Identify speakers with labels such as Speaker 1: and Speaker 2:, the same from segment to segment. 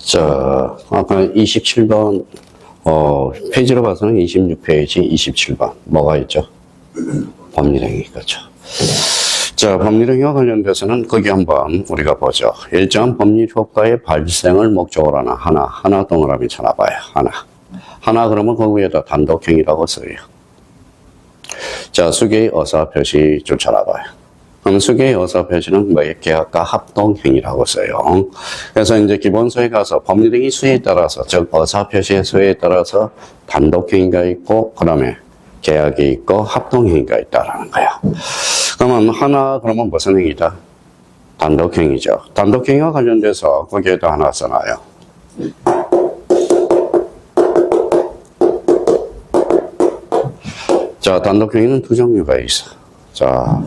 Speaker 1: 자, 아까 27번, 페이지로 봐서는 26페이지 27번. 뭐가 있죠? 법률행위, 그렇죠. 자, 법률행위와 관련돼서는 거기 한번 우리가 보죠. 일정한 법률 효과의 발생을 목적으로 하나. 하나 동그라미 쳐놔봐요. 하나 그러면 거기에다 단독행위라고 써요. 자, 수계의 의사표시 줄 쳐놔봐요. 그럼 수계의 의사표시는 뭐예요? 계약과 합동행위라고 써요. 그래서 이제 기본서에 가서 법률행위 수에 따라서, 즉 의사표시의 수에 따라서 단독행위가 있고, 그 다음에 계약이 있고 합동행위가 있다라는 거야. 그러면 하나 그러면 무슨 행위다? 단독행위죠. 단독행위와 관련돼서 거기에다 하나 써놔요. 자, 단독행위는 두 종류가 있어. 자,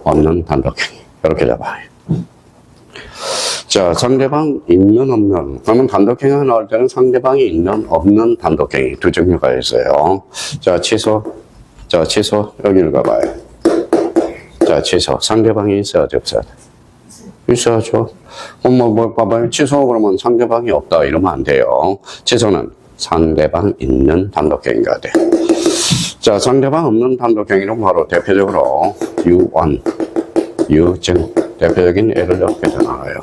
Speaker 1: 없는 단독행위. 이렇게 잡아요. 자, 상대방 있는 없는. 그러면 단독행위가 나올 때는 상대방이 있는 없는 단독행위 두 종류가 있어요. 자, 취소. 자, 취소. 여기를 가봐요. 자, 취소. 상대방이 있어야 돼, 없어야 돼? 있어야죠. 그럼 뭐 봐봐요. 취소 그러면 상대방이 없다 이러면 안 돼요. 취소는 상대방 있는 단독행위가 돼. 자, 상대방 없는 단독행위는 바로 대표적으로 유언, 유증. 대표적인 예를 이렇게 나와요.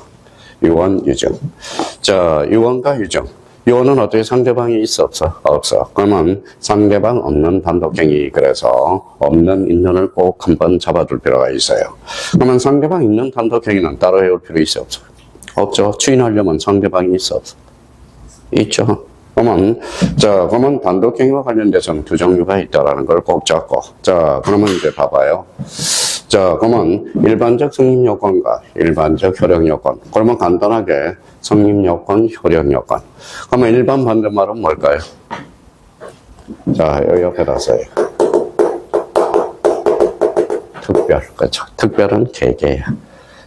Speaker 1: 유언, 유증. 자, 유언과 유증. 유언은 어떻게 상대방이 있어, 없어? 없어. 그러면 상대방 없는 단독행위. 그래서 없는 있는을 꼭 한번 잡아둘 필요가 있어요. 그러면 상대방 있는 단독행위는 따로 해올 필요 있어, 없어? 없죠. 추인하려면 상대방이 있어, 없어? 있죠. 그러면 단독행위와 관련돼서는 두 종류가 있다라는 걸 꼭 잡고. 자, 그러면 이제 봐봐요. 자, 그러면 일반적 성립요건과 일반적 효력요건. 그러면 간단하게 성립요건, 효력요건. 그러면 일반 반대말은 뭘까요? 자, 여기 옆에다 써요. 특별, 그렇죠. 특별은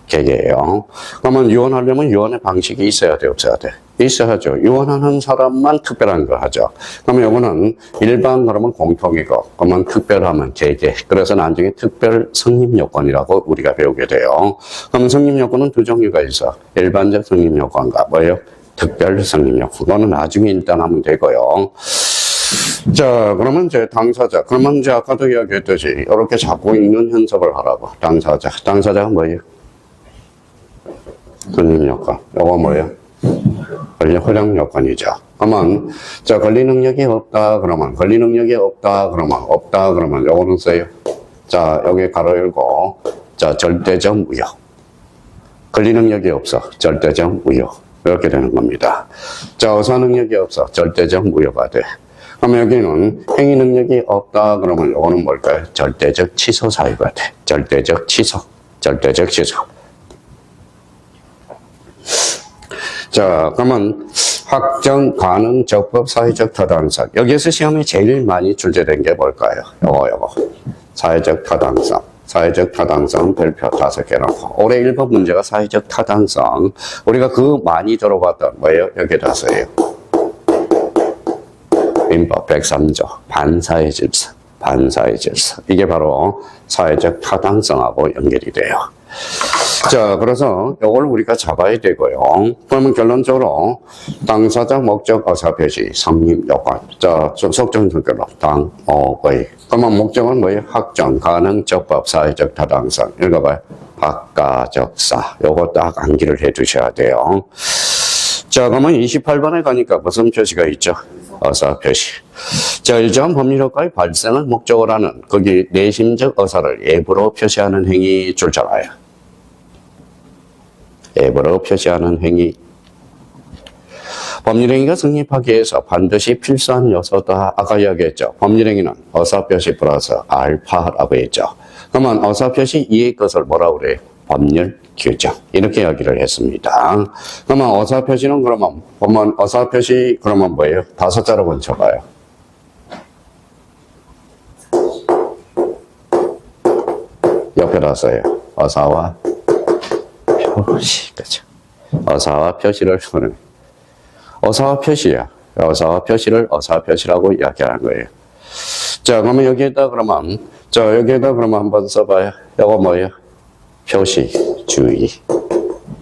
Speaker 1: 계계예요. 그러면 유언하려면 유언의 방식이 있어야 돼, 없어야 돼? 있어야죠. 유언하는 사람만 특별한 거 하죠. 그러면 이거는 일반 그러면 공통이고, 그러면 특별하면 계계. 그래서 나중에 특별 성립요건이라고 우리가 배우게 돼요. 그러면 성립요건은 두 종류가 있어. 일반적 성립요건과 뭐예요? 특별 성립요건. 그거는 나중에 일단 하면 되고요. 자, 그러면 이제 당사자. 그러면 이제 아까도 이야기했듯이 이렇게 잡고 있는 현석을 하라고. 당사자가 뭐예요? 성립요건. 이거 뭐예요? 권리 효력 요건이죠. 그러면, 자, 권리 능력이 없다, 그러면, 권리 능력이 없다, 그러면, 요거는 써요. 자, 여기 가로 열고, 자, 절대적 무효. 권리 능력이 없어. 절대적 무효. 이렇게 되는 겁니다. 자, 의사 능력이 없어. 절대적 무효가 돼. 그러면 여기는 행위 능력이 없다, 그러면 요거는 뭘까요? 절대적 취소 사유가 돼. 절대적 취소. 자, 그러면 확정, 가능, 적법, 사회적 타당성. 여기에서 시험에 제일 많이 출제된 게 뭘까요? 요거. 사회적 타당성 별표 5개 놓고. 올해 1번 문제가 사회적 타당성. 우리가 그 많이 들어봤던 뭐예요? 여기다 써요. 민법 103조. 반사의 질서. 이게 바로 사회적 타당성하고 연결이 돼요. 자, 그래서 이걸 우리가 잡아야 되고요. 그러면 결론적으로 당사자 목적 의사표시 성립 요건. 자, 속정성결로 당어의. 그러면 목적은 뭐예요? 확정, 가능, 적법, 사회적 타당성. 읽어봐요. 박가적사. 요거 딱 암기를 해 두셔야 돼요. 자, 그러면 28번에 가니까 무슨 표시가 있죠? 의사표시. 자, 일정한 법률효과의 발생을 목적으로 하는 거기 내심적 의사를 예부로 표시하는 행위 줄잖아요. 예부로 표시하는 행위. 법률행위가 성립하기 위해서 반드시 필수한 요소다. 아까 이야기했죠. 법률행위는 의사표시 플러스 알파라고 했죠. 그러면 의사표시 이의 것을 뭐라고 그래요? 법률 규정. 이렇게 이야기를 했습니다. 그러면 의사표시는 보면 의사표시 그러면 뭐예요? 5자로 건쳐봐요. 옆에다 써요. 의사와 표시. 그렇죠. 의사와 표시를 쓰는. 의사와 표시야. 어사 표시를 어사 표시라고 이야기하는 거예요. 자, 그러면 여기에다 그러면, 자, 여기에다 그러면 한번 써봐요. 이거 뭐예요? 표시주의.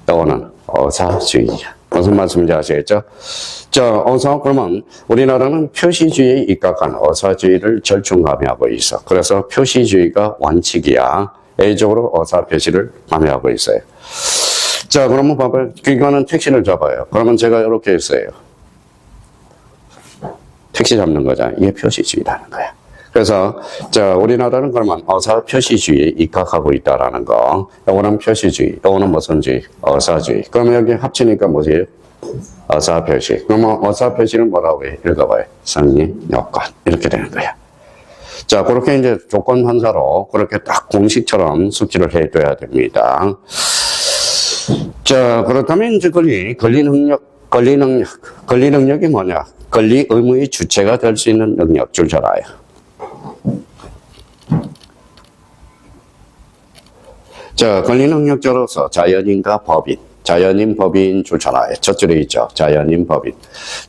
Speaker 1: 이거는 어사주의야. 무슨 말씀인지 아시겠죠? 자, 그러면 우리나라는 표시주의에 입각한 어사주의를 절충감해하고 있어. 그래서 표시주의가 원칙이야. A적으로 어사 표시를 감해하고 있어요. 자, 그러면 봐봐요. 이거는 택시를 잡아요. 그러면 제가 이렇게 했어요. 택시 잡는 거잖아요. 이게 표시주의라는 거야. 그래서, 자, 우리나라는 그러면 어사 표시주의에 입각하고 있다라는 거. 요거는 표시주의, 요거는 무슨 주의? 어사주의. 그러면 여기 합치니까 뭐예요? 어사 표시. 그러면 어사 표시는 뭐라고 해? 읽어봐요. 성립 요건. 이렇게 되는 거야. 자, 그렇게 이제 조건 판사로 그렇게 딱 공식처럼 숙지를 해둬야 됩니다. 자, 그렇다면 이제 권리 능력이 뭐냐? 권리 의무의 주체가 될 수 있는 능력 줄 잘 알아요. 자, 권리 능력자로서 자연인과 법인. 자연인, 법인 줄 잘 알아요. 첫 줄에 있죠. 자연인, 법인.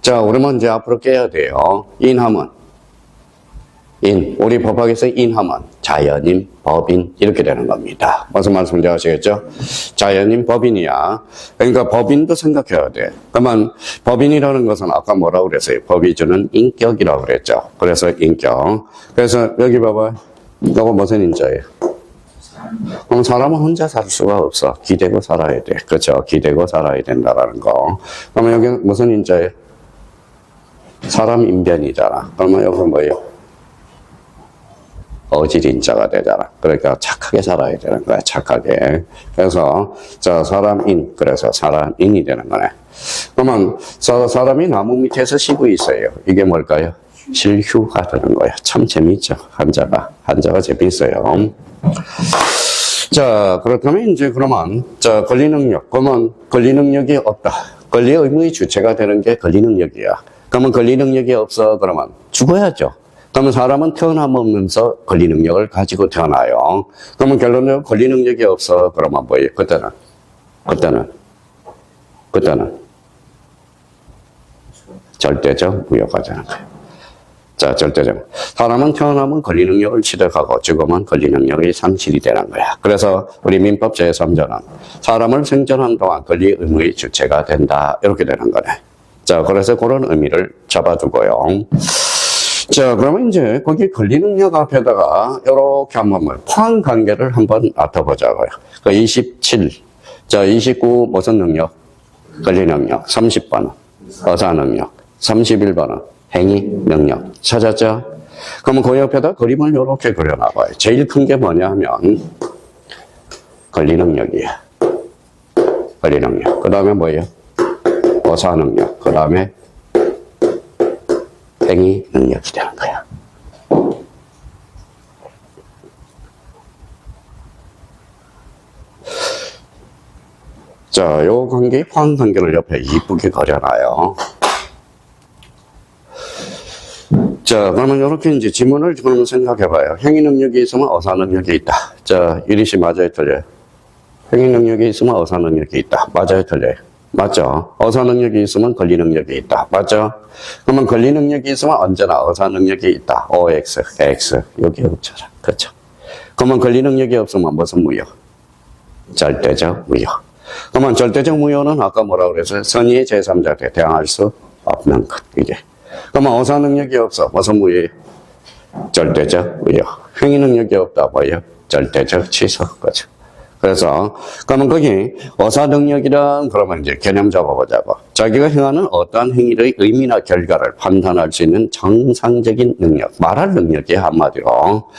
Speaker 1: 자, 우리는 이제 앞으로 깨야 돼요. 인하면. 우리 법학에서 인하면 자연인, 법인 이렇게 되는 겁니다. 무슨 말씀인지 아시겠죠? 자연인, 법인이야. 그러니까 법인도 생각해야 돼. 그러면 법인이라는 것은 아까 뭐라고 그랬어요? 법이 주는 인격이라고 그랬죠. 그래서 인격. 그래서 여기 봐봐. 이거 무슨 인자예요? 그럼 사람은 혼자 살 수가 없어. 기대고 살아야 돼. 그렇죠? 기대고 살아야 된다라는 거. 그러면 여기 무슨 인자예요? 사람 인변이잖아. 그러면 여기 뭐예요? 어질인자가 되잖아. 그러니까 착하게 살아야 되는 거야. 착하게. 그래서 자, 사람인. 그래서 사람인이 되는 거네. 그러면 사람이 나무 밑에서 쉬고 있어요. 이게 뭘까요? 실휴가 되는 거야. 참 재밌죠. 한자가 재밌어요. 자, 그렇다면 이제 그러면 자, 권리 능력. 그러면 권리 능력이 없다. 권리 의무의 주체가 되는 게 권리 능력이야. 그러면 권리 능력이 없어. 그러면 죽어야죠. 그러면 사람은 태어남으면서 권리 능력을 가지고 태어나요. 그러면 결론적으로 권리 능력이 없어. 그러면 뭐예요? 그때는 절대적 무효가 되는 거예요. 자, 절대적. 사람은 태어나면 권리 능력을 취득하고 죽으면 권리 능력이 상실이 되는 거야. 그래서 우리 민법 제3조는 사람을 생존한 동안 권리 의무의 주체가 된다. 이렇게 되는 거네. 자, 그래서 그런 의미를 잡아두고요. 자, 그러면 이제 거기 권리 능력 앞에다가 이렇게 한번 포함 관계를 한번 나타보자고요. 그 27. 자, 29 무슨 능력? 권리 능력. 30번은 어사 능력. 31번은 행위 능력. 찾았죠? 그러면 그 옆에다 그림을 이렇게 그려놔봐요. 제일 큰 게 뭐냐 하면 권리 능력이야. 권리 능력. 그 다음에 뭐예요? 어사 능력. 그 다음에 행위 능력이 되는 거야. 자, 요 관계, 포함 관계를 옆에 이쁘게 그려놔요. 자, 그러면 이렇게 이제 지문을 그러면 생각해봐요. 행위 능력이 있으면 어사 능력이 있다. 자, 이리씨 맞아요, 틀려요? 행위 능력이 있으면 어사 능력이 있다. 맞아요, 틀려요? 맞죠? 어사 능력이 있으면 권리 능력이 있다. 맞죠? 그러면 권리 능력이 있으면 언제나 어사 능력이 있다. OX, X. 여기 붙여라. 그렇죠? 그러면 권리 능력이 없으면 무슨 무효? 절대적 무효. 그러면 절대적 무효는 아까 뭐라고 그랬어요? 선의의 제3자한테 대항할 수 없는 것. 이게. 그러면 어사 능력이 없어. 무슨 무효? 절대적 무효. 행위 능력이 없다. 뭐예요? 절대적 취소. 그렇죠? 그래서, 그러면 거기 어사 능력이란 그러면 이제 개념 잡아보자고. 자기가 행하는 어떠한 행위의 의미나 결과를 판단할 수 있는 정상적인 능력. 말할 능력이 한마디로.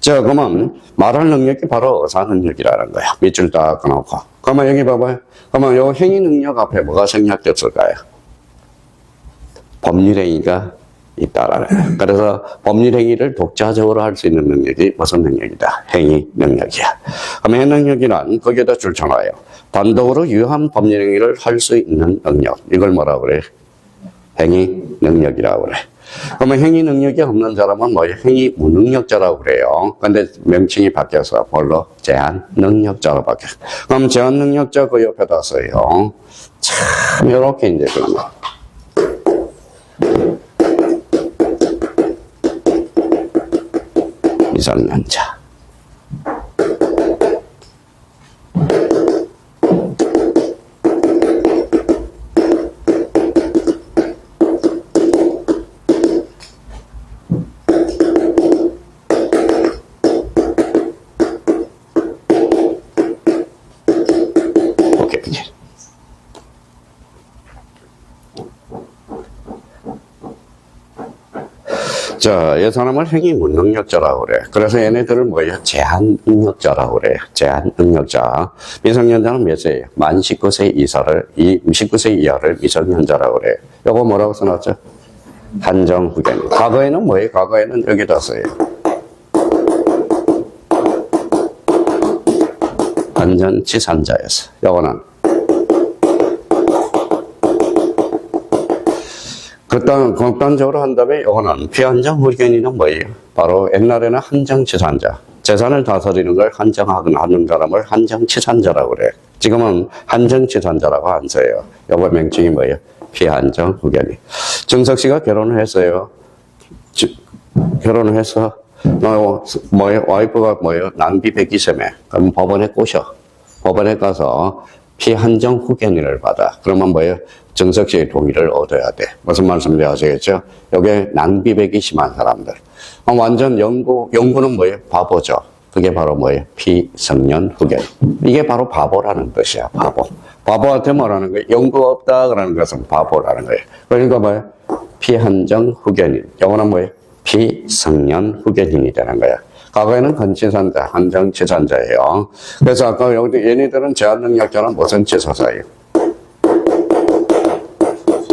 Speaker 1: 자, 그러면 말할 능력이 바로 어사 능력이라는 거야. 밑줄 딱 끊어놓고. 그러면 여기 봐봐요. 그러면 요 행위 능력 앞에 뭐가 생략됐을까요? 법률행위가 있다라는. 그래서 법률행위를 독자적으로 할 수 있는 능력이 무슨 능력이다? 행위 능력이야. 그럼 행위 능력이란 거기에다 줄쳐놔요. 단독으로 유한 법률행위를 할 수 있는 능력. 이걸 뭐라고 그래? 행위 능력이라고 그래. 그러면 행위 능력이 없는 사람은 뭐예요? 행위 무능력자라고 그래요. 근데 명칭이 바뀌어서 뭘로? 제한 능력자로 바뀌어. 그럼 제한 능력자 그 옆에다 써요. 참, 이렇게 이제 그런 거. 미성년자. 자, 이 사람을 행위 무능력자라고 그래. 그래서 얘네들을 뭐예요? 제한 능력자라고 그래. 제한 능력자. 미성년자는 몇 세예요? 만 19세 이하를 미성년자라고 그래. 요거 뭐라고 써놨죠? 한정후견. 과거에는 뭐예요? 과거에는 여기다 써요. 안전치산자였어. 요거는. 극단적으로 한다면 이거는 피한정후견인은 뭐예요? 바로 옛날에는 한정치산자, 재산을 다스리는 걸 한정하는 사람을 한정치산자라고 그래. 지금은 한정치산자라고 안 써요. 요거 명칭이 뭐예요? 피한정후견인. 정석 씨가 결혼을 했어요. 결혼을 해서 뭐예요? 와이프가 뭐예요? 낭비 백기세매. 그럼 법원에 꼬셔. 법원에 가서 피한정후견인을 받아. 그러면 뭐예요? 정석 씨의 동의를 얻어야 돼. 무슨 말씀인지 아시겠죠? 여기 낭비백이 심한 사람들. 완전 연구는 뭐예요? 바보죠. 그게 바로 뭐예요? 피성년 후견. 이게 바로 바보라는 뜻이야, 바보. 바보한테 뭐라는 거예요? 연구 없다 그러는 것은 바보라는 거예요. 그러니까 뭐예요? 피한정 후견인. 영어는 뭐예요? 피성년 후견인이 되는 거야. 과거에는 건치산자, 한정치산자예요. 그래서 아까 여기 얘네들은 제한능력자는 무슨 치소사예요?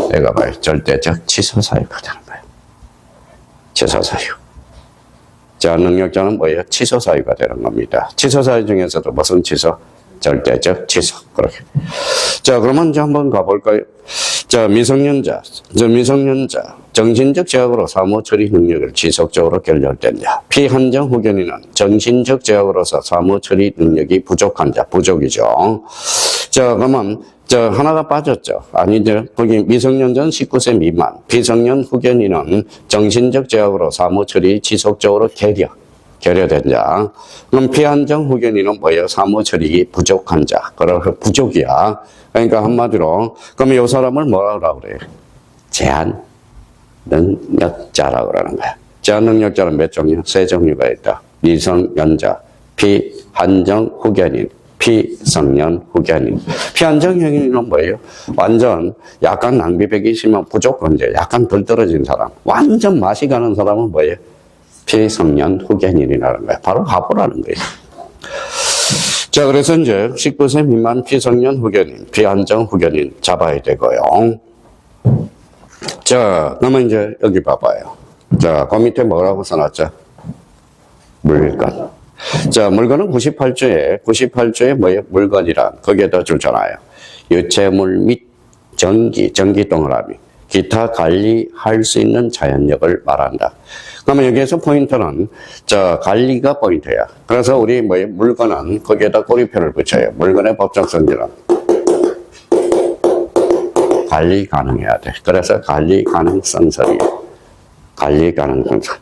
Speaker 1: 내가 봐요. 절대적 치소사유가 되는 거예요. 치소사유. 제한능력자는 뭐예요? 치소사유가 되는 겁니다. 치소사유 중에서도 무슨 치소? 절대적 치소. 그렇게. 자, 그러면 이제 한번 가볼까요? 자, 미성년자. 정신적 제약으로 사무 처리 능력을 지속적으로 결렬된 자. 피한정 후견인은 정신적 제약으로서 사무 처리 능력이 부족한 자. 부족이죠. 자, 그러면 하나가 빠졌죠. 아니죠. 거기 미성년자는 19세 미만. 피성년 후견인은 정신적 제약으로 사무 처리 지속적으로 결여된 자. 그럼 피한정 후견인은 뭐예요? 사무 처리가 부족한 자. 그래서 부족이야. 그러니까 한마디로 그러면 이 사람을 뭐라고 그래요? 제한 능력자라고 그러는 거야. 제한 능력자는 몇 종류? 세 종류가 있다. 미성년자, 피한정 후견인, 피성년 후견인. 피한정 후견인은 뭐예요? 완전 약간 낭비백이 심한 부족권자, 약간 덜 떨어진 사람. 완전 맛이 가는 사람은 뭐예요? 피성년 후견인이라는 거예요. 바로 바보라는 거예요. 자, 그래서 이제 19세 미만 피성년 후견인, 피한정 후견인 잡아야 되고요. 자, 그러면 이제 여기 봐봐요. 자, 그 밑에 뭐라고 써놨죠? 물건. 자, 물건은 98조에 뭐예요? 물건이란 거기에다 줄잖아요. 유체물 및 전기 동그라미, 기타 관리할 수 있는 자연력을 말한다. 그러면 여기에서 포인트는, 자, 관리가 포인트야. 그래서 우리 뭐예요? 물건은 거기에다 꼬리표를 붙여요. 물건의 법적 성질은 관리 가능해야 돼. 그래서 관리 가능성설이에요. 관리 가능성설.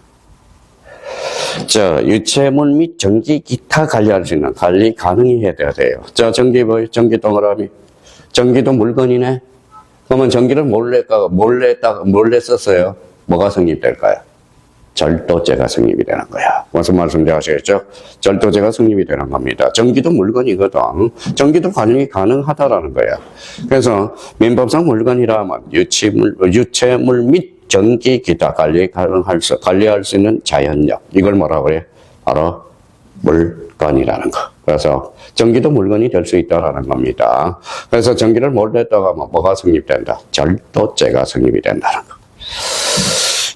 Speaker 1: 자, 유체물 및 전기 기타 관리할 수 있는 관리 가능해야 돼요. 자, 전기 뭐예요? 전기 동그라미. 전기도 물건이네. 그러면 전기를 몰래 썼어요. 뭐가 성립될까요? 절도죄가 성립이 되는 거야. 무슨 말씀인지 아시겠죠? 절도죄가 성립이 되는 겁니다. 전기도 물건이거든. 전기도 관리 가능하다라는 거야. 그래서 민법상 물건이라 하면 유체물 및 전기 기타 관리할 수 있는 자연력. 이걸 뭐라고 그래? 바로 물건이라는 거. 그래서 전기도 물건이 될 수 있다라는 겁니다. 그래서 전기를 몰래 했다가 뭐가 성립된다? 절도죄가 성립이 된다는 거.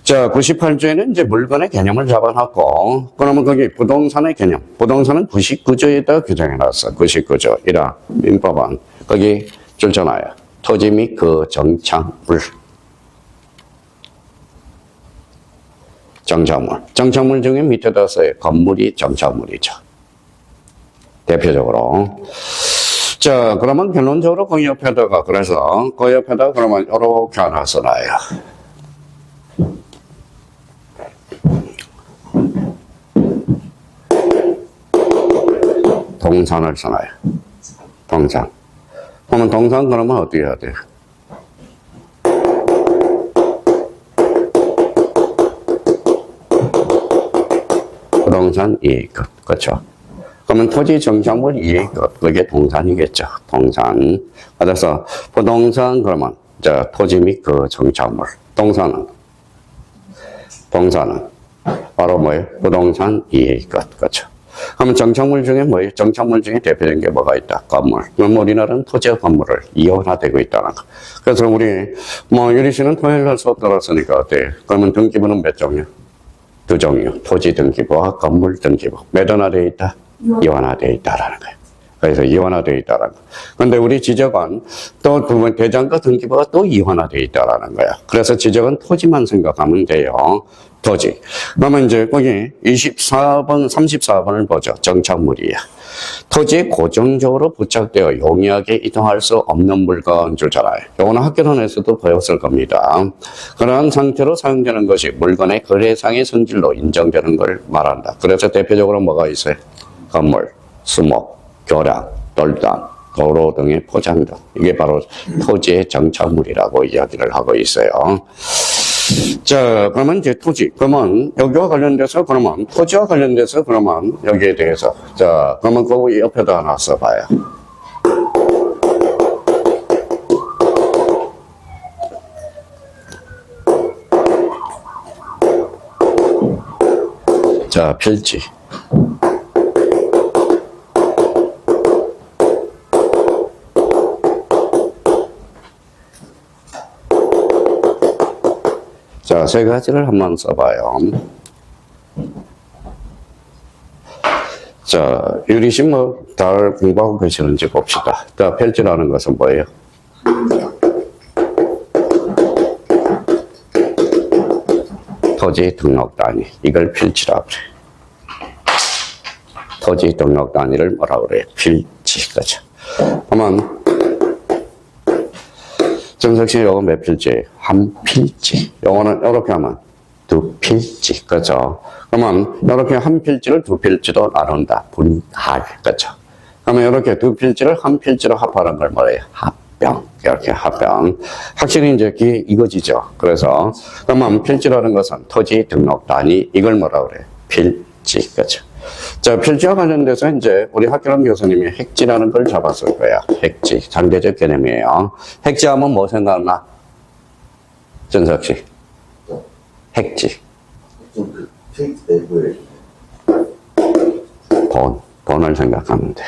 Speaker 1: 자, 98조에는 이제 물건의 개념을 잡아놨고, 그러면 거기 부동산의 개념. 부동산은 99조에다 규정해놨어. 99조. 이라, 민법은. 거기 줄잖아요. 토지 및 그 정착물. 정착물 중에 밑에다 써요. 건물이 정착물이죠. 대표적으로. 자, 그러면 결론적으로 그 옆에다가, 그래서 그 옆에다가 그러면 이렇게 하나 써놔요. 동산을 써놔요. 동산. 그러면 동산 그러면 어떻게 해야 돼요? 부동산 이익급. 그렇죠. 그러면 토지 정착물 이익급. 그게 동산이겠죠. 동산. 그래서 부동산 그러면 토지 및 그 정착물. 동산은 바로 뭐예요? 부동산 이익급. 그렇죠. 그러면 정착물 중에 뭐예요? 정착물 중에 대표적인 게 뭐가 있다? 건물. 그럼 우리나라는 토지와 건물을 이혼화되고 있다는 거. 그래서 우리 유리 씨는 토요일 날 수업 들었으니까 어때요? 그러면 등기부는 몇 종류? 2종류. 토지 등기부와 건물 등기부. 매도화되어 있다? 이혼화되어 있다라는 거예요. 그래서 이혼화되어 있다는 거. 근데 우리 지적은 또 대장과 등기부가 또 이혼화되어 있다라는 거야. 그래서 지적은 토지만 생각하면 돼요. 토지. 그러면 이제 거기 34번을 보죠. 정착물이야. 토지에 고정적으로 부착되어 용이하게 이동할 수 없는 물건인 줄 잘 알아요. 요거는 학교론에서도 배웠을 겁니다. 그러한 상태로 사용되는 것이 물건의 거래상의 성질로 인정되는 걸 말한다. 그래서 대표적으로 뭐가 있어요? 건물, 수목, 교량, 돌담, 도로 등의 포장 등. 이게 바로 토지의 정착물이라고 이야기를 하고 있어요. 자, 그러면 이제 토지. 그러면 여기와 관련돼서 그러면 토지와 관련돼서 그러면 여기에 대해서 자, 그러면 그 옆에다 하나 써봐요. 자, 필지. 자, 세 가지를 한번 써봐요. 자, 유리 씨 잘 공부하고 계시는지 봅시다. 자, 필지라는 것은 뭐예요? 토지 등록 단위. 이걸 필지라고 그래. 토지 등록 단위를 뭐라고 그래요? 필지. 그죠? 그러면 정석씨 요거 몇 필지예요? 한 필지. 요거는 이렇게 하면 두 필지. 그죠? 그러면 이렇게 한 필지를 두 필지로 나눈다. 분할. 그죠? 그러면 이렇게 두 필지를 한 필지로 합하는 걸 뭐예요? 합병. 이렇게 합병. 확실히 이제 이거지죠. 그래서 그러면 필지라는 것은 토지 등록 단위. 이걸 뭐라고 그래요? 필지. 그죠? 자, 필지와 관련돼서 이제 우리 학교론 교수님이 핵지라는 걸 잡았을 거야. 핵지. 상대적 개념이에요. 핵지하면 뭐 생각나? 전석 씨. 핵지. 돈을 생각하면 돼.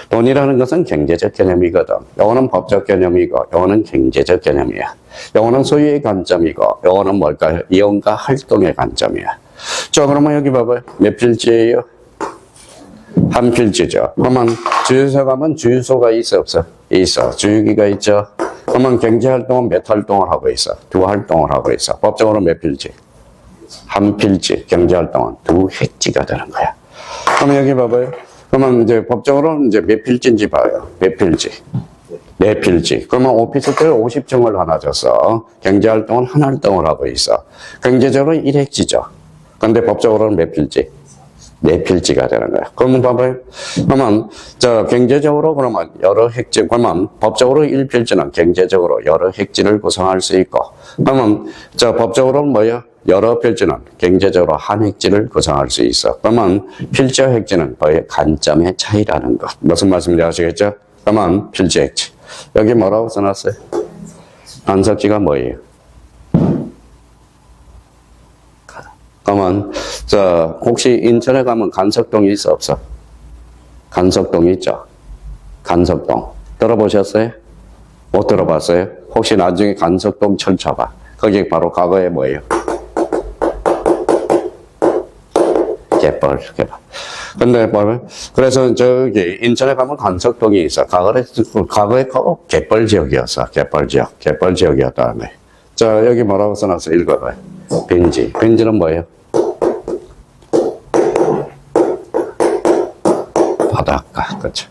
Speaker 1: 돈이라는 것은 경제적 개념이거든. 요거는 법적 개념이고, 요거는 경제적 개념이야. 요거는 소유의 관점이고, 요거는 뭘까요? 이용과 활동의 관점이야. 자, 그러면 여기 봐봐요. 몇 필지예요? 한 필지죠. 그러면 주유소 가면 주유소가 있어, 없어? 있어. 주유기가 있죠. 그러면 경제활동은 몇 활동을 하고 있어? 두 활동을 하고 있어. 법적으로 몇 필지? 한 필지. 경제활동은 두 획지가 되는 거야. 그러면 여기 봐봐요. 그러면 이제 법적으로 이제 몇 필지인지 봐요. 몇 필지? 네 필지. 그러면 오피스텔 50층을 하나 줬어. 경제활동은 한 활동을 하고 있어. 경제적으로 1획지죠. 근데 법적으로는 몇 필지? 네 필지가 되는 거야. 그러면 봐봐요. 그러면, 경제적으로 그러면 여러 획지, 그러면 법적으로 1필지는 경제적으로 여러 획지를 구성할 수 있고, 그러면, 법적으로는 뭐예요? 여러 필지는 경제적으로 한 획지를 구성할 수 있어. 그러면 필지와 획지는 뭐예요? 관점의 차이라는 것. 무슨 말씀인지 아시겠죠? 그러면 필지 획지. 여기 뭐라고 써놨어요? 간섭지가 뭐예요? 그러면, 혹시 인천에 가면 간석동이 있어, 없어? 간석동이 있죠? 간석동. 들어보셨어요? 못 들어봤어요? 혹시 나중에 간석동 철쳐봐. 거기 바로 과거에 뭐예요? 갯벌. 근데 그래서 저기 인천에 가면 간석동이 있어. 과거에 갯벌 지역이었어. 갯벌 지역이었다는 거예요. 자, 여기 뭐라고 써놨어? 읽어봐요. 빈지. 빈지는 뭐예요? 바닷가. 그렇죠.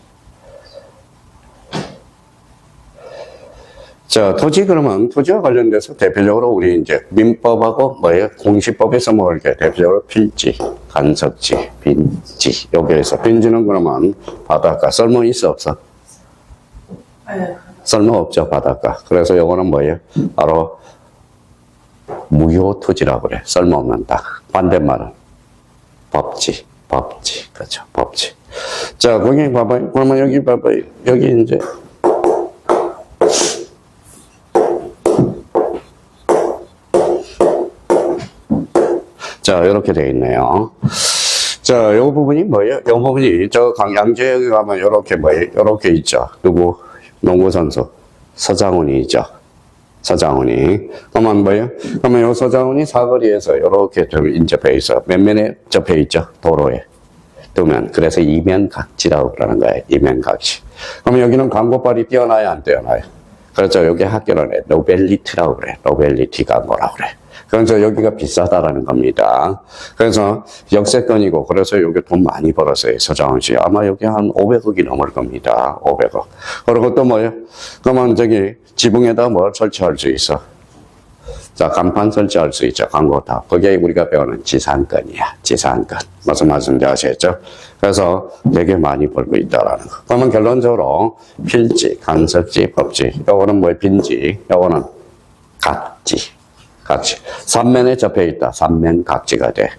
Speaker 1: 자, 토지 그러면 토지와 관련돼서 대표적으로 우리 이제 민법하고 뭐예요? 공시법에서 먹을 게 대표적으로 필지, 간섭지, 빈지. 여기에서 빈지는 그러면 바닷가. 썰모 있어 없어?
Speaker 2: 네.
Speaker 1: 썰모 없죠 바닷가. 그래서 요거는 뭐예요? 바로 무효 토지라고 그래. 썰모 없는 땅. 반대말은 법지, 법지, 그렇죠, 법지. 자, 거기 봐봐요. 그러면 여기 봐봐요. 여기 이제 자, 이렇게 되어 있네요. 자, 요 부분이 뭐예요? 요 부분이 저 양재역에 가면 요렇게 뭐예요? 요렇게 있죠. 누구? 농구선수 서장훈이 있죠. 서장훈이. 그러면 뭐예요? 그러면 요 서장훈이 사거리에서 요렇게 좀 인접해 있어. 몇 면에 접해 있죠? 도로에. 두면. 그래서 이면각지라고 그러는 거예요. 이면각지. 그러면 여기는 광고발이 뛰어나야 안 뛰어나요? 그렇죠. 여기 학교는 노벨리티라고 그래. 노벨리티 광고라고 그래. 그래서 여기가 비싸다라는 겁니다. 그래서 역세권이고, 그래서 여기 돈 많이 벌었어요, 서장훈 씨. 아마 여기 한 500억이 넘을 겁니다. 500억. 그리고 또 뭐예요? 그러면 저기 지붕에다 뭘 설치할 수 있어? 자, 간판 설치할 수 있죠. 광고 다. 그게 우리가 배우는 지상권이야. 지상권. 무슨 말씀인지 아시겠죠? 그래서 되게 많이 벌고 있다라는 거. 그러면 결론적으로 필지, 간섭지, 법지. 요거는 뭐예요? 빈지. 요거는 각지. 각지. 삼면에 접해 있다. 삼면 각지가 돼.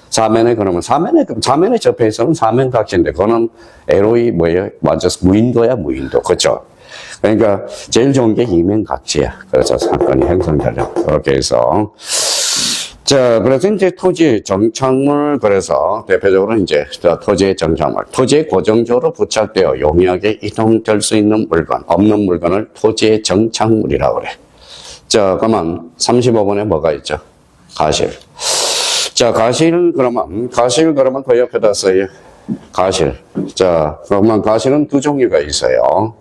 Speaker 1: 사면에 그러면 사면에 접해 있으면 사면 각지인데 그거는 LOE 뭐예요? 완전 무인도야, 무인도. 그렇죠? 그러니까 제일 좋은 게 이면 각지야. 그래서 사건이 형성되려고. 이렇게 해서 자, 그래서 이제 토지 정착물, 그래서 대표적으로 이제 토지의 정착물, 토지에 고정적으로 부착되어 용이하게 이동될 수 있는 물건, 없는 물건을 토지의 정착물이라고 그래. 자, 그러면 35번에 뭐가 있죠? 가실. 자, 가실 그러면 그 옆에다 써요. 가실. 자, 그러면 가실은 두 종류가 있어요.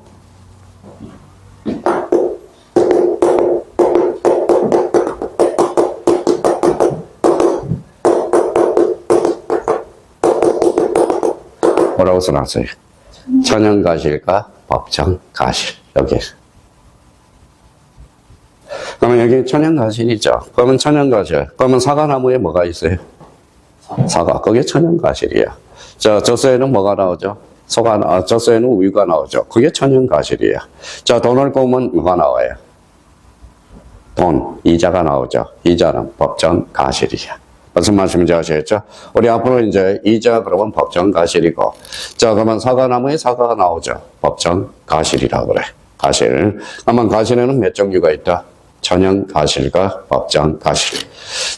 Speaker 1: 뭐라고 써놨어요? 천연가실과 법정가실. 여기에서. 그러면 여기 천연가실이죠. 그러면 천연가실. 그러면 사과나무에 뭐가 있어요? 사과. 그게 천연가실이야. 자, 젖소에는 뭐가 나오죠? 젖소에는 우유가 나오죠. 그게 천연가실이야. 자, 돈을 꼬면 뭐가 나와요? 돈, 이자가 나오죠. 이자는 법정가실이야. 무슨 말씀인지 아시겠죠? 우리 앞으로 이제 이자 그러면 법정가실이고, 자, 그러면 사과나무에 사과가 나오죠. 법정가실이라고 그래. 가실. 그러면 가실에는 몇 종류가 있다? 천연가실과 법정가실.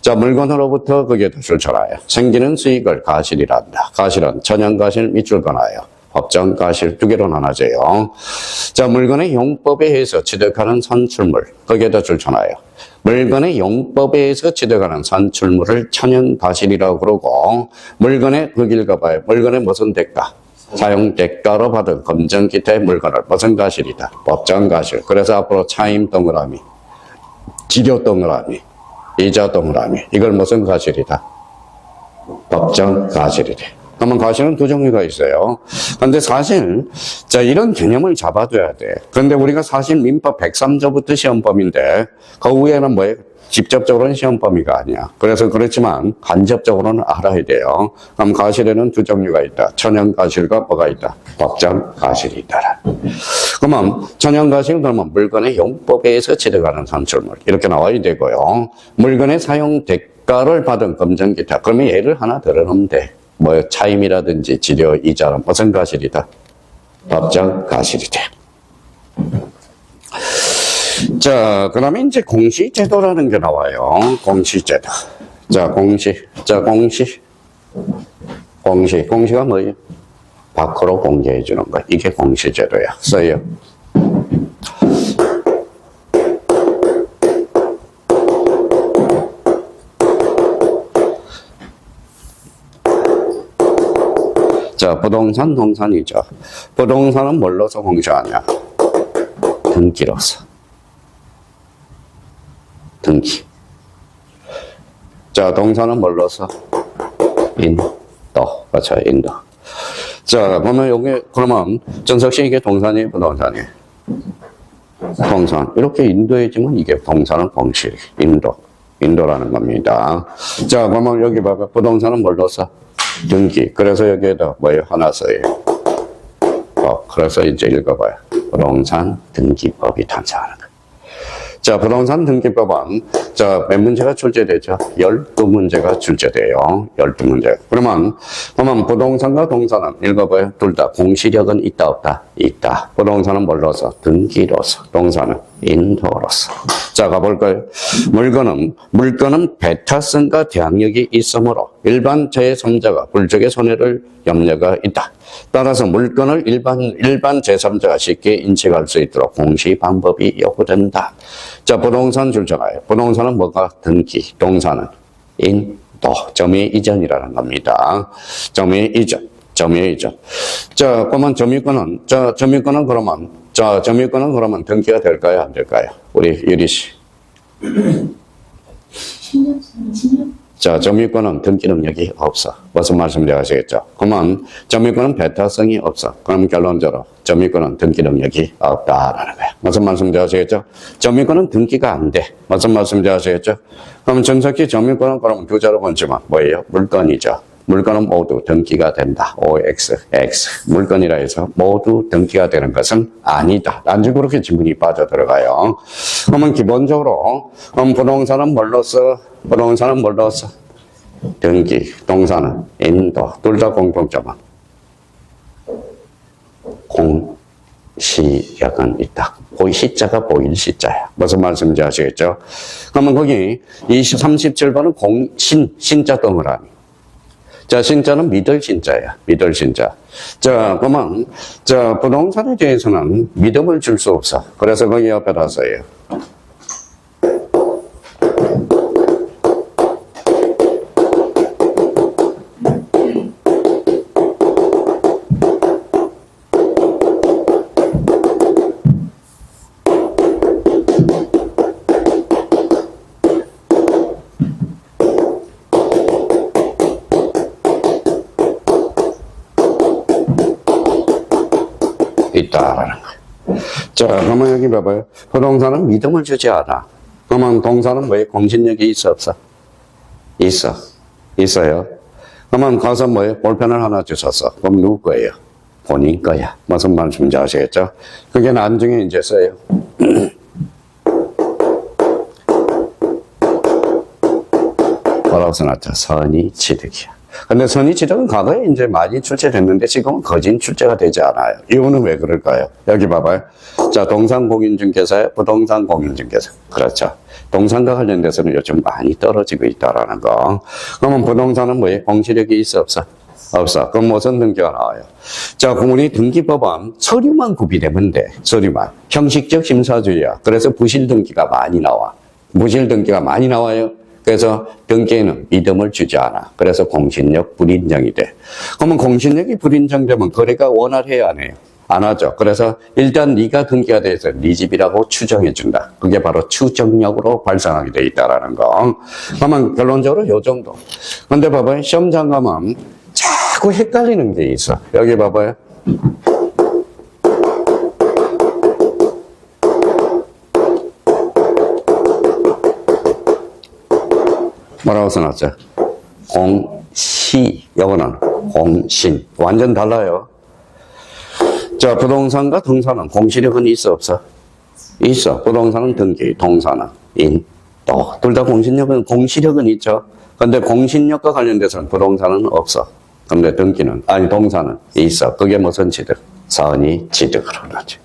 Speaker 1: 자, 물건으로부터 그게 덫을 쳐놔요. 생기는 수익을 가실이란다. 가실은 천연가실 밑줄 그어놔요. 법정가실 두 개로 나눠져요. 자, 물건의 용법에 의해서 취득하는 산출물, 거기에 덫을 쳐놔요. 물건의 용법에 의해서 취득하는 산출물을 천연가실이라고 그러고, 물건의 그 길 가봐요. 물건의 무슨 대가? 사용 대가로 받은 검정 기타의 물건을 무슨 가실이다? 법정가실. 그래서 앞으로 차임 동그라미, 지료 동그라미, 이자 동그라미. 이걸 무슨 가실이다? 법정가실이래. 그러면 가실은 두 종류가 있어요. 근데 사실, 자, 이런 개념을 잡아둬야 돼. 근데 우리가 사실 민법 103조부터 시험범위인데, 그 위에는 뭐예요? 직접적으로는 시험범위가 아니야. 그래서 그렇지만 간접적으로는 알아야 돼요. 그럼 가실에는 두 종류가 있다. 천연가실과 뭐가 있다? 법정가실이 있다. 그러면 천연가실은 그러면 물건의 용법에 의해서 취득하는 산출물 이렇게 나와야 되고요. 물건의 사용 대가를 받은 검정기타. 그러면 예를 하나 들어놓으면 돼. 뭐 차임이라든지 지료, 이자는 무슨 가실이다? 법정가실이 돼. 자, 그 다음에 이제 공시제도라는 게 나와요. 공시제도. 자, 공시가 뭐예요? 밖으로 공개해 주는 거. 이게 공시제도야. 써요. 자, 부동산, 동산이죠. 부동산은 뭘로서 공시하냐? 등기로서. 등기. 자, 동산은 뭘로서? 인도. 그렇죠, 인도. 자, 그러면 여기, 그러면, 정석 씨 이게 동산이에요, 부동산이에요? 동산. 이렇게 인도해지면 이게 동산은 공실. 인도라는 겁니다. 자, 그러면 여기 봐봐. 부동산은 뭘 넣었어? 등기. 그래서 여기에다 뭐예요? 하나 써요. 그래서 이제 읽어봐요. 부동산 등기법이 탄생하는 거예요. 자, 부동산 등기법은, 자, 몇 문제가 출제되죠? 12문제가 출제돼요. 12문제. 그러면 부동산과 동산은 읽어봐요. 둘 다 공시력은 있다, 없다? 있다. 부동산은 뭘로서? 등기로서. 동산은 인도로서. 자, 가볼까요? 물건은 배타성과 대항력이 있으므로 일반 제3자가 불적의 손해를 염려가 있다. 따라서 물건을 일반 제3자가 쉽게 인식할 수 있도록 공시 방법이 요구된다. 자, 부동산 줄잖아요. 부동산은 뭐가? 등기. 동산은 인도. 점유 이전이라는 겁니다. 점유 이전. 자, 그러면 점유권은 그러면 등기가 될까요? 안 될까요? 우리 유리 씨.
Speaker 2: 10년?
Speaker 1: 자, 점유권은 등기 능력이 없어. 무슨 말씀인지 아시겠죠? 그러면 점유권은 배타성이 없어. 그럼 결론적으로 점유권은 등기 능력이 없다라는 거야. 무슨 말씀인지 아시겠죠? 점유권은 등기가 안 돼. 무슨 말씀인지 아시겠죠? 그럼 정석기 점유권은 그러면 두 자로 번지면 뭐예요? 물건이죠. 물건은 모두 등기가 된다. OX, X. 물건이라 해서 모두 등기가 되는 것은 아니다. 단지 그렇게 지문이 빠져들어가요. 그러면 기본적으로, 부동산은 뭘로 써? 등기. 동산은 인도. 둘 다 공통점은 공시력은 있다. 시자가 보일 시자야. 무슨 말씀인지 아시겠죠? 그러면 거기 37번은 신자 동그라미. 자, 신자는 믿을 신자야. 믿을 신자. 자, 그러면, 자, 부동산에 대해서는 믿음을 줄 수 없어. 그래서 거기 옆에다 써요. 있다라는 거예요. 자, 그러면 여기 봐봐요. 부동산은 믿음을 주지 않아. 그러면 동산은 뭐예요? 공신력이 있어, 없어? 있어요. 그러면 가서 뭐예요? 볼펜을 하나 주셨어. 그럼 누구 거예요? 본인 거야. 무슨 말씀인지 아시겠죠? 그게 나중에 이제 써요. 뭐라고 써놨죠? 선의 취득이야. 근데 선의 취득은 과거에 이제 많이 출제됐는데 지금은 거진 출제가 되지 않아요. 이유는 왜 그럴까요? 여기 봐봐요. 자, 동산공인중개사에 부동산공인중개사. 그렇죠. 동산과 관련돼서는 요즘 많이 떨어지고 있다라는 거. 그러면 부동산은 뭐예요? 공시력이 있어, 없어? 없어. 그럼 무슨 등기가 나와요? 자, 우리 등기법은 서류만 구비되면 돼. 서류만. 형식적 심사주의야. 그래서 부실 등기가 많이 나와. 부실 등기가 많이 나와요. 그래서 등기에는 믿음을 주지 않아. 그래서 공신력 불인정이 돼. 그러면 공신력이 불인정되면 거래가 원활해야 안 해요? 안 하죠. 그래서 일단 네가 등기가 돼서 네 집이라고 추정해 준다. 그게 바로 추정력으로 발생하게 돼 있다라는 거. 그러면 결론적으로 요 정도. 근데 봐봐요. 시험장 가면 자꾸 헷갈리는 게 있어. 여기 봐봐요. 뭐라고 써놨죠? 공시. 요거는 공신. 완전 달라요. 자, 부동산과 동산은 공시력은 있어, 없어? 있어. 부동산은 등기, 동산은 인도. 둘 다 공시력은 있죠. 근데 공신력과 관련돼서는 부동산은 없어. 근데 동산은 있어. 그게 무슨 취득? 선의 취득을 하죠.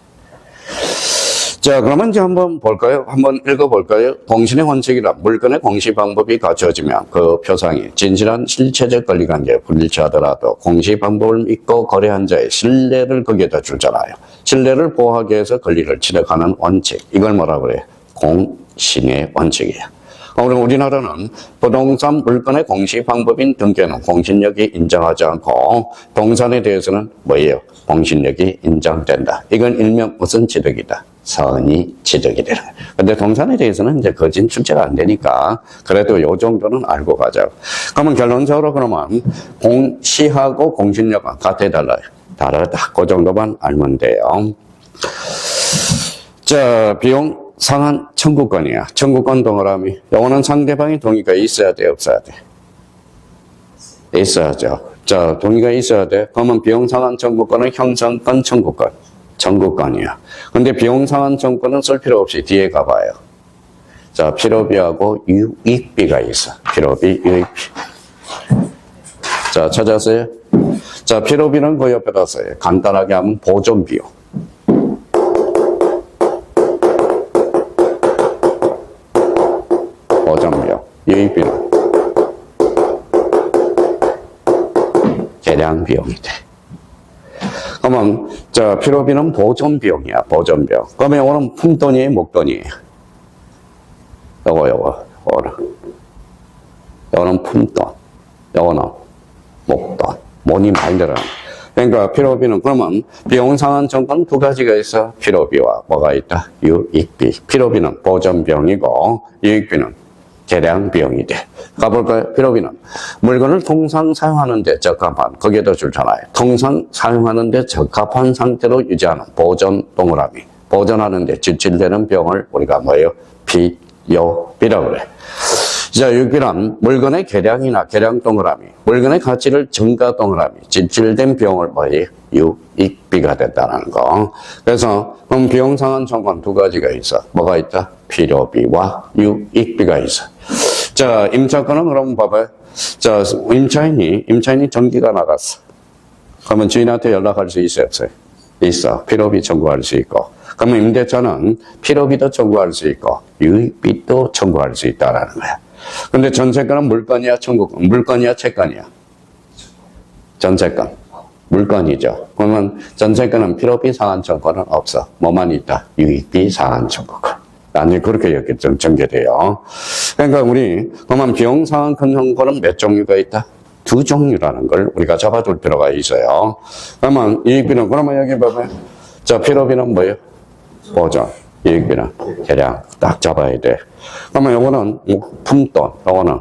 Speaker 1: 자, 그러면 이제 한번 볼까요? 한번 읽어볼까요? 공신의 원칙이란 물건의 공시 방법이 갖춰지면 그 표상이 진실한 실체적 권리관계에 불일치하더라도 공시 방법을 믿고 거래한 자의 신뢰를 거기에다 주잖아요. 신뢰를 보호하기 위해서 권리를 취득하는 원칙. 이걸 뭐라 그래요? 공신의 원칙이야. 그럼 우리나라는 부동산 물건의 공시 방법인 등기에는 공신력이 인정하지 않고 동산에 대해서는 뭐예요? 공신력이 인정된다. 이건 일명 무슨 취득이다? 선의 취득이 되는 거예요. 근데 동산에 대해서는 이제 거진 출제가 안 되니까 그래도 요 정도는 알고 가자고. 그러면 결론적으로 그러면 공시하고 공신력은 같아 달라요? 다르다. 그 정도만 알면 돼요. 자, 비용 상한 청구권이야. 청구권 동그라미. 요거는 상대방의 동의가 있어야 돼, 없어야 돼? 있어야죠. 자, 동의가 있어야 돼. 그러면 비용 상한 청구권은 형성권 청구권. 청구권이야. 근데 비용 상한 청구권은 쓸 필요 없이 뒤에 가봐요. 자, 필요비하고 유익비가 있어. 필요비, 유익비. 자, 찾았어요? 자, 필요비는 그 옆에다 써요. 간단하게 하면 보존비용. 보존비용. 유익비는 계량비용이 돼. 그러면, 자, 필요비는 보존비용이야. 보존비용. 그러면 이거는 품돈이에요, 목돈이에요? 요거는 품돈. 요거는 목돈. 뭐니 말대로. 그러니까 필요비는 그러면 비용 상한 청구는 두 가지가 있어. 필요비와 뭐가 있다? 유익비. 필요비는 보존비용이고 유익비는 계량비용이 돼. 가볼까요? 필요비는 물건을 통상 사용하는 데 적합한, 거기에다 줄잖아요. 통상 사용하는 데 적합한 상태로 유지하는 보존 동그라미. 보존하는 데 지출되는 비용을 우리가 뭐예요? 비요비라고 그래. 자, 유익비란 물건의 계량이나 계량 동그라미, 물건의 가치를 증가 동그라미, 지출된 비용을 뭐예요? 유익비가 됐다는 거. 그래서 그럼 비용 상한 청구는 두 가지가 있어. 뭐가 있다? 필요비와 유익비가 있어. 자, 임차권은 그럼 봐봐요. 자, 임차인이 전기가 나갔어. 그러면 주인한테 연락할 수 있어요, 없어요? 있어. 필요비 청구할 수 있고. 그러면 임대차는 필요비도 청구할 수 있고 유익비도 청구할 수 있다라는 거야. 근데 전세권은 물건이야, 청구권? 물건이야, 채권이야? 전세권. 물건이죠. 그러면 전세권은 필요비 상한 청구권은 없어. 뭐만 있다? 유익비 상한 청구권. 나중에 그렇게 이렇게 전개돼요. 그러니까 그러면 비용 상한 청구권은 몇 종류가 있다? 두 종류라는 걸 우리가 잡아둘 필요가 있어요. 그러면 유익비는, 그러면 여기 봐봐요. 자, 필요비는 뭐예요? 보존. 유익비는 계량 딱 잡아야 돼. 그러면 요거는 품돈, 요거는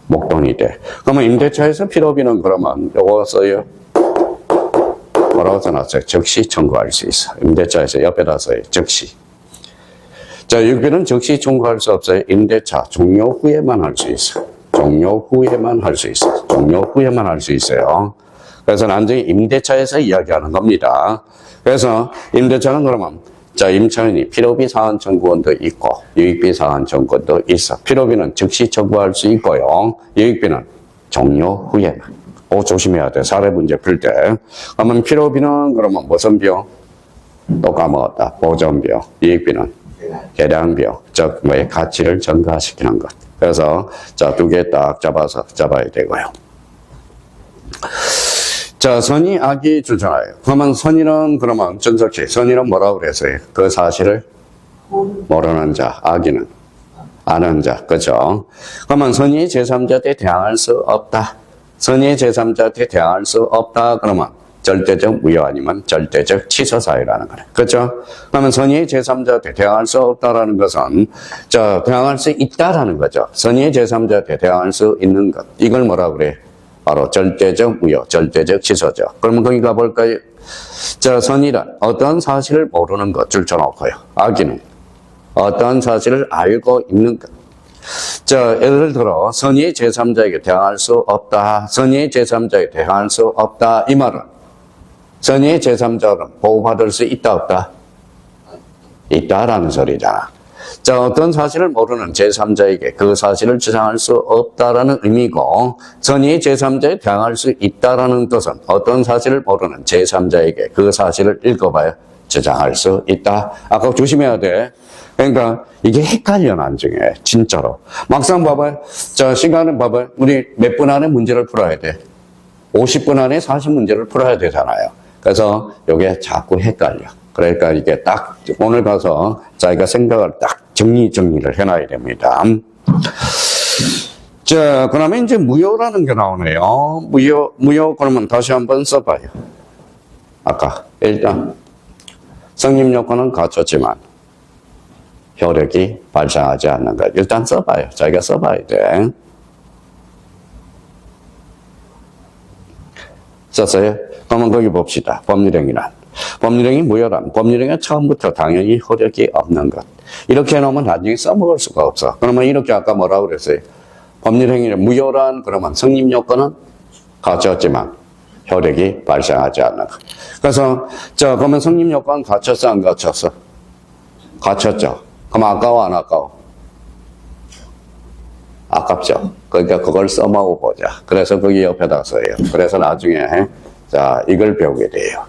Speaker 1: 목돈이 돼. 그러면 임대차에서 필요비는 그러면 요거 써요. 뭐라고 써놨어요? 즉시 청구할 수 있어. 임대차에서 옆에다 써요. 즉시. 자, 유익비는 즉시 청구할 수 없어요. 임대차 종료 후에만 할 수 있어. 종료 후에만 할 수 있어. 종료 후에만 할 수 있어요. 그래서 나중에 임대차에서 이야기하는 겁니다. 그래서 임대차는 그러면 자, 임차인이 필요비 상한 청구권도 있고 유익비 상한 청구권도 있어. 필요비는 즉시 청구할 수 있고요. 유익비는 종료 후에만. 조심해야 돼. 사례 문제 풀 때. 그러면 필요비는 그러면 무슨 비용? 또 까먹었다. 보존비용. 유익비는 계량비용. 즉 뭐의 가치를 증가시키는 것. 그래서 자, 두 개 딱 잡아야 되고요. 자, 선의, 악이 주잖아요. 그러면 선의는 그러면 전석희, 선의는 뭐라고 그랬어요? 그 사실을 모르는 자, 악의는 아는 자, 그죠? 그러면 선의 제3자한테 대항할 수 없다. 선의 제3자한테 대항할 수 없다. 그러면 절대적 무효 아니면 절대적 취소 사유라는 거네. 그죠? 그러면 선의 제3자한테 대항할 수 없다라는 것은 자, 대항할 수 있다라는 거죠. 선의 제3자한테 대항할 수 있는 것. 이걸 뭐라고 그래? 바로 절대적 무효, 절대적 취소죠. 그러면 거기 가볼까요? 자, 선의란 어떤 사실을 모르는 것 줄쳐놓고요. 악의는 어떤 사실을 알고 있는 것. 자, 예를 들어 선의 제3자에게 대항할 수 없다. 선의 제3자에게 대항할 수 없다. 이 말은 선의 제3자는 보호받을 수 있다, 없다? 있다라는 소리잖아. 자, 어떤 사실을 모르는 제3자에게 그 사실을 주장할 수 없다라는 의미고, 선의 제3자에 대항할 수 있다라는 뜻은 어떤 사실을 모르는 제3자에게 그 사실을 읽어봐야 주장할 수 있다. 아까 조심해야 돼. 그러니까 이게 헷갈려, 나중에. 진짜로. 막상 봐봐요. 자, 시간을 봐봐요. 우리 몇 분 안에 문제를 풀어야 돼? 50분 안에 40문제를 풀어야 되잖아요. 그래서 이게 자꾸 헷갈려. 그러니까 이게 딱 오늘 가서 자기가 생각을 딱 정리를 해놔야 됩니다. 자, 그러면 이제 무효라는 게 나오네요. 무효 그러면 다시 한번 써봐요. 아까 일단 성립 요건은 갖췄지만 효력이 발생하지 않는 것. 일단 써봐요. 자기가 써봐야 돼. 썼어요? 그러면 거기 봅시다. 법률행위란 법률행위 무효란 법률행위 처음부터 당연히 효력이 없는 것. 이렇게 해놓으면 나중에 써먹을 수가 없어. 그러면 이렇게 아까 뭐라고 그랬어요? 법률행위를 무효란 그러면 성립요건은 갖췄지만 효력이 발생하지 않는 것. 그래서 그러면 성립요건 갖췄어 안 갖췄어? 갖췄죠. 그럼 아까워 안 아까워? 아깝죠. 그러니까 그걸 써먹어 보자. 그래서 거기 옆에다 써요. 그래서 나중에 자 이걸 배우게 돼요.